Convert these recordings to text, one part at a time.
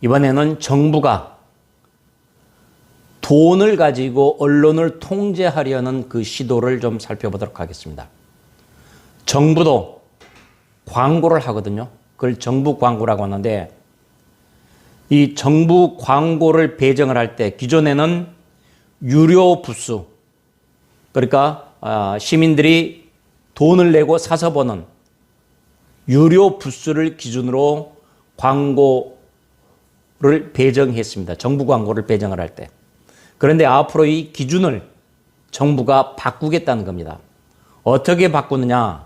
이번에는 정부가 돈을 가지고 언론을 통제하려는 그 시도를 좀 살펴보도록 하겠습니다. 정부도 광고를 하거든요. 그걸 정부 광고라고 하는데, 이 정부 광고를 배정을 할 때 기존에는 유료 부수, 그러니까 시민들이 돈을 내고 사서 보는 유료 부수를 기준으로 광고를 배정했습니다. 정부 광고를 배정을 할 때. 그런데 앞으로 이 기준을 정부가 바꾸겠다는 겁니다. 어떻게 바꾸느냐?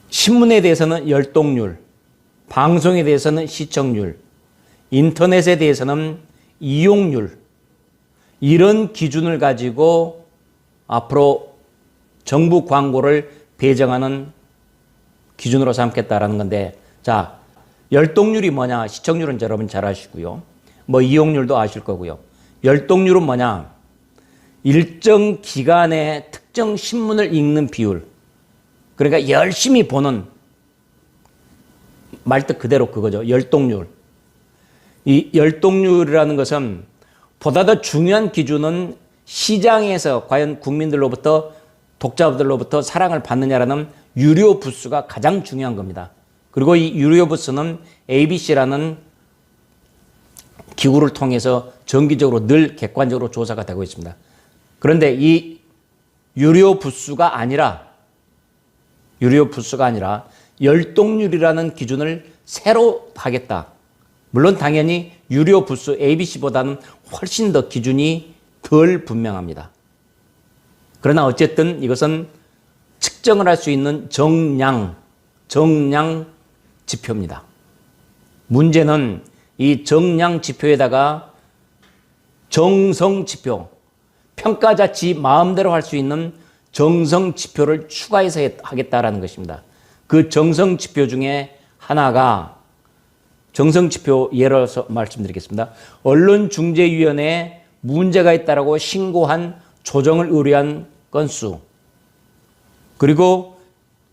신문에 대해서는 열독률, 방송에 대해서는 시청률, 인터넷에 대해서는 이용률, 이런 기준을 가지고 앞으로 정부 광고를 배정하는 기준으로 삼겠다라는 건데, 자, 열독률이 뭐냐? 시청률은 여러분 잘 아시고요. 뭐 이용률도 아실 거고요. 열독률은 뭐냐? 일정 기간에 특정 신문을 읽는 비율. 그러니까 열심히 보는, 말뜻 그대로 그거죠. 열독률. 이 열독률이라는 것은 보다 더 중요한 기준은 시장에서 과연 국민들로부터, 독자들로부터 사랑을 받느냐라는 유료 부수가 가장 중요한 겁니다. 그리고 이 유료 부수는 ABC라는 기구를 통해서 정기적으로 늘 객관적으로 조사가 되고 있습니다. 그런데 이 유료 부수가 아니라 열독률이라는 기준을 새로 하겠다. 물론 당연히 유료 부수 ABC보다는 훨씬 더 기준이 덜 분명합니다. 그러나 어쨌든 이것은 측정을 할 수 있는 정량 지표입니다. 문제는 이 정량 지표에다가 정성 지표, 평가자치 마음대로 할 수 있는 정성 지표를 추가해서 하겠다라는 것입니다. 그 정성 지표 중에 하나가, 정성 지표 예를 들어서 말씀드리겠습니다. 언론중재위원회에 문제가 있다라고 신고한 조정을 의뢰한 건수, 그리고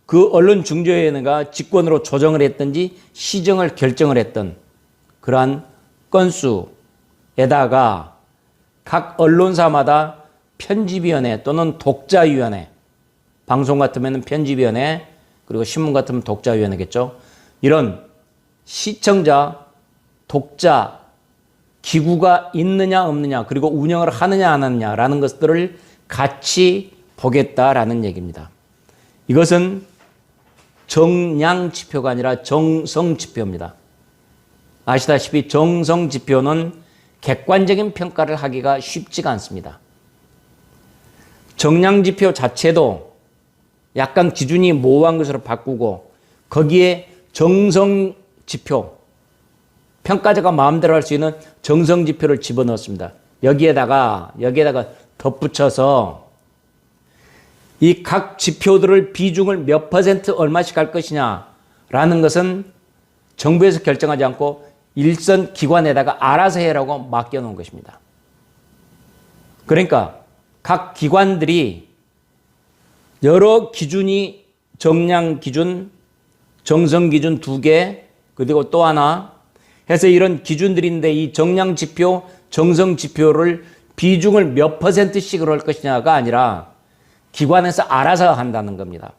그 언론중재위원회가 직권으로 조정을 했든지 시정을 결정을 했던 그러한 건수에다가 각 언론사마다 편집위원회 또는 독자위원회, 방송 같으면 편집위원회, 그리고 신문 같으면 독자위원회겠죠. 이런 시청자, 독자, 기구가 있느냐 없느냐, 그리고 운영을 하느냐 안 하느냐라는 것들을 같이 보겠다라는 얘기입니다. 이것은 정량 지표가 아니라 정성 지표입니다. 아시다시피 정성 지표는 객관적인 평가를 하기가 쉽지가 않습니다. 정량 지표 자체도 약간 기준이 모호한 것으로 바꾸고 거기에 정성 지표, 평가자가 마음대로 할 수 있는 정성 지표를 집어넣었습니다. 여기에다가 덧붙여서 이 각 지표들을 비중을 몇 퍼센트 얼마씩 할 것이냐라는 것은 정부에서 결정하지 않고 일선 기관에다가 알아서 해라고 맡겨놓은 것입니다. 그러니까 각 기관들이 여러 기준이, 정량 기준, 정성 기준 2개, 그리고 또 하나 해서 이런 기준들인데, 이 정량 지표, 정성 지표를 비중을 몇 퍼센트씩으로 할 것이냐가 아니라 기관에서 알아서 한다는 겁니다.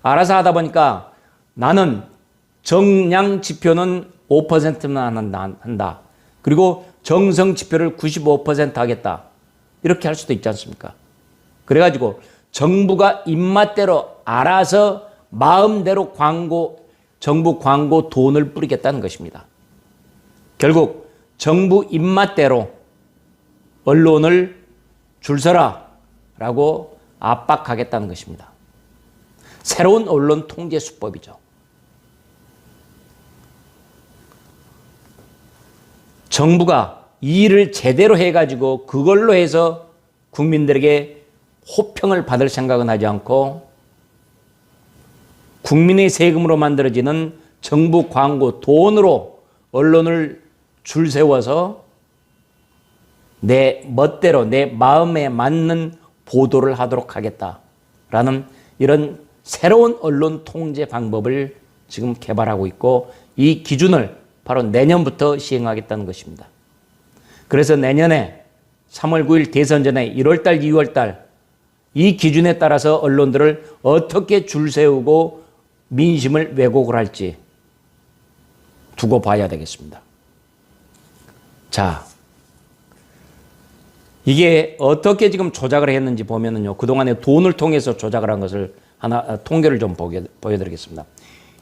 알아서 하다 보니까 나는 정량 지표는 5%만 한다. 그리고 정성 지표를 95% 하겠다. 이렇게 할 수도 있지 않습니까? 그래가지고 정부가 입맛대로 알아서 마음대로 정부 광고 돈을 뿌리겠다는 것입니다. 결국 정부 입맛대로 언론을 줄 서라 라고 압박하겠다는 것입니다. 새로운 언론 통제 수법이죠. 정부가 이 일을 제대로 해가지고 그걸로 해서 국민들에게 호평을 받을 생각은 하지 않고 국민의 세금으로 만들어지는 정부 광고 돈으로 언론을 줄 세워서 내 멋대로 내 마음에 맞는 보도를 하도록 하겠다라는 이런 새로운 언론 통제 방법을 지금 개발하고 있고 이 기준을 바로 내년부터 시행하겠다는 것입니다. 그래서 내년에 3월 9일 대선 전에 1월달, 2월달 이 기준에 따라서 언론들을 어떻게 줄 세우고 민심을 왜곡을 할지 두고 봐야 되겠습니다. 자, 이게 어떻게 지금 조작을 했는지 보면은요, 그동안에 돈을 통해서 조작을 한 것을 하나 통계를 좀 보여드리겠습니다.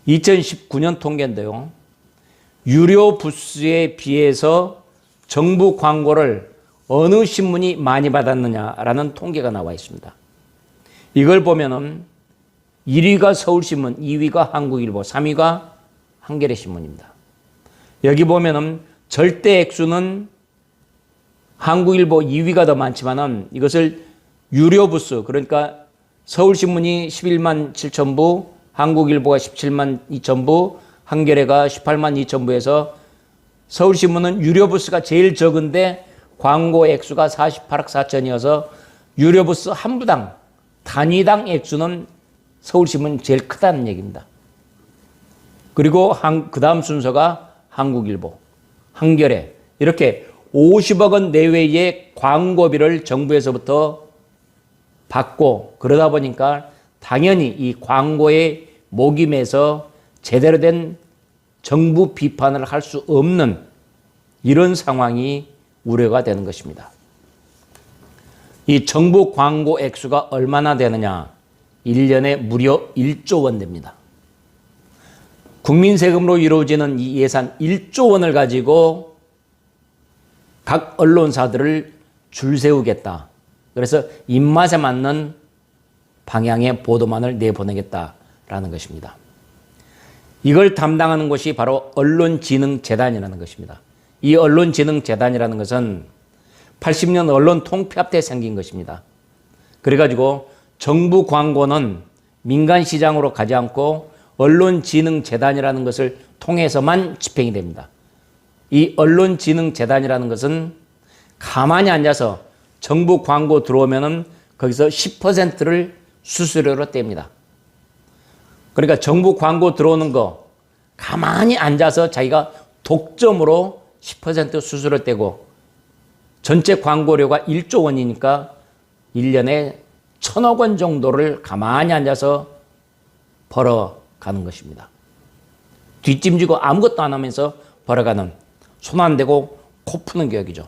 2019년 통계인데요, 유료 부스에 비해서 정부 광고를 어느 신문이 많이 받았느냐라는 통계가 나와 있습니다. 이걸 보면은 1위가 서울신문, 2위가 한국일보, 3위가 한겨레신문입니다. 여기 보면은 절대 액수는 한국일보 2위가 더 많지만은 이것을 유료 부스, 그러니까 서울신문이 11만 7천 부, 한국일보가 17만 2천 부, 한겨레가 18만 2천 부에서 서울신문은 유료 부스가 제일 적은데 광고 액수가 48억 4천이어서 유료 부스 한 부당, 단위당 액수는 서울신문이 제일 크다는 얘기입니다. 그리고 그 다음 순서가 한국일보, 한겨레, 이렇게 50억 원 내외의 광고비를 정부에서부터 받고, 그러다 보니까 당연히 이 광고에 목임해서 제대로 된 정부 비판을 할 수 없는 이런 상황이 우려가 되는 것입니다. 이 정부 광고 액수가 얼마나 되느냐? 1년에 무려 1조 원 됩니다. 국민 세금으로 이루어지는 이 예산 1조 원을 가지고 각 언론사들을 줄 세우겠다. 그래서 입맛에 맞는 방향의 보도만을 내보내겠다라는 것입니다. 이걸 담당하는 것이 바로 언론진흥재단이라는 것입니다. 이 언론진흥재단이라는 것은 80년 언론 통폐합 때 생긴 것입니다. 그래가지고 정부 광고는 민간 시장으로 가지 않고 언론진흥재단이라는 것을 통해서만 집행이 됩니다. 이 언론진흥재단이라는 것은 가만히 앉아서 정부 광고 들어오면은 거기서 10%를 수수료로 뗍니다. 그러니까 정부 광고 들어오는 거 가만히 앉아서 자기가 독점으로 10% 수수료 떼고, 전체 광고료가 1조 원이니까 1년에 1,000억 원 정도를 가만히 앉아서 벌어가는 것입니다. 뒷짐지고 아무것도 안 하면서 벌어가는, 손 안 대고 코 푸는 교육이죠.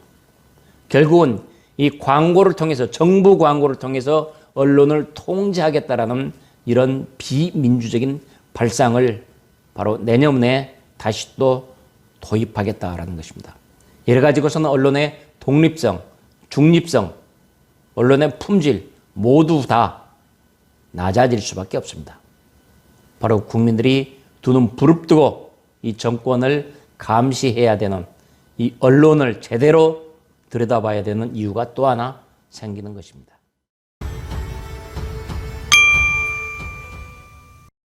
결국은 이 광고를 통해서, 정부 광고를 통해서 언론을 통제하겠다라는 이런 비민주적인 발상을 바로 내년에 다시 또 도입하겠다라는 것입니다. 이래 가지고서는 언론의 독립성, 중립성, 언론의 품질 모두 다 낮아질 수밖에 없습니다. 바로 국민들이 두 눈 부릅뜨고 이 정권을 감시해야 되는, 이 언론을 제대로 들여다봐야 되는 이유가 또 하나 생기는 것입니다.